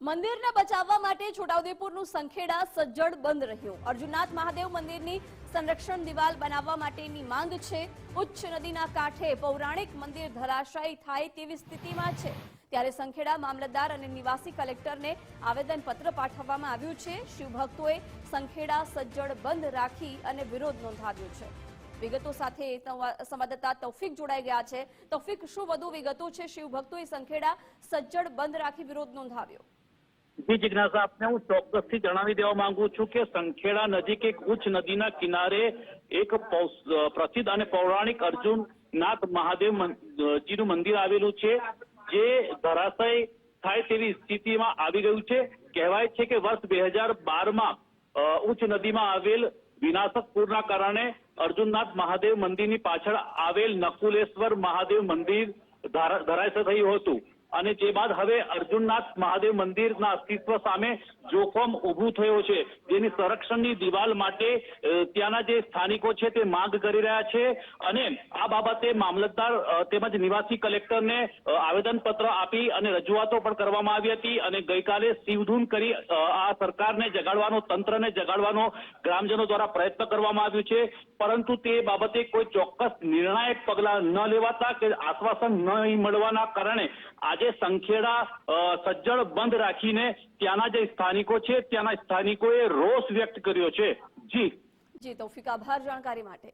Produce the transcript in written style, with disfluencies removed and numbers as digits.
મંદિરને બચાવવા માટે છોટાઉદેપુરનું સંખેડા સજ્જડ બંધ રહ્યું। અર્જુનનાથ મહાદેવ મંદિરની સંરક્ષણ દિવાલ બનાવવા માટેની માંગ છે। ઉચ્ચ નદીના કાંઠે પૌરાણિક મંદિર ધરાશાયી થાય તેવી સ્થિતિમાં છે, ત્યારે સંખેડા મામલતદાર અને નિવાસી કલેક્ટરને આવેદનપત્ર પાઠવવામાં આવ્યું છે। શિવભક્તોએ સંખેડા સજ્જડ બંધ રાખી અને વિરોધ નોંધાવ્યો છે। વિગતો સાથે સંવાદદાતા તૌફિક જોડાઈ ગયા છે। તૌફિક, શું વધુ વિગતો છે? શિવભક્તોએ સંખેડા સજ્જડ બંધ રાખી વિરોધ નોંધાવ્યો। જી જિજ્ઞાસા, આપને હું ચોક્કસથી જણાવી દેવા માંગુ છું કે સંખેડા નજીક એક ઉચ્ચ નદીના કિનારે એક પ્રસિદ્ધ અને પૌરાણિક અર્જુનનાથ મહાદેવજીનું મંદિર આવેલું છે, જે ધરાશય થાય તેવી સ્થિતિમાં આવી ગયું છે। કહેવાય છે કે વર્ષ 2012માં ઉચ્ચ નદીમાં આવેલ વિનાશક પૂરના કારણે અર્જુનનાથ મહાદેવ મંદિરની પાછળ આવેલ નકુલેશ્વર મહાદેવ મંદિર ધરાશય થયું હતું, અને જે બાદ હવે અર્જુનનાથ મહાદેવ મંદિરના અસ્તિત્વ સામે જોખમ ઊભું થયો છે, જેની સંરક્ષણની દિવાલ માટે ત્યાંના જે સ્થાનિકો છે તે માંગ કરી રહ્યા છે। અને આ બાબતે મામલતદાર તેમજ નિવાસી કલેક્ટરને આવેદનપત્ર આપી અને રજૂઆતો પણ કરવામાં આવી હતી, અને ગઈકાલે શિવધૂન કરી આ સરકારને જગાડવાનો, તંત્રને જગાડવાનો ગ્રામજનો દ્વારા પ્રયત્ન કરવામાં આવ્યું છે, પરંતુ તે બાબતે કોઈ ચોક્કસ નિર્ણાયક પગલાં ન લેવાતા કે આશ્વાસન ન મળવાના કારણે આજે સંખેડા સજ્જડ બંધ રાખીને ત્યાંના જે સ્થાનિકો છે ત્યાંના સ્થાનિકોએ રોષ વ્યક્ત કર્યો છે। જી તૌફિક, આભાર જાણકારી માટે।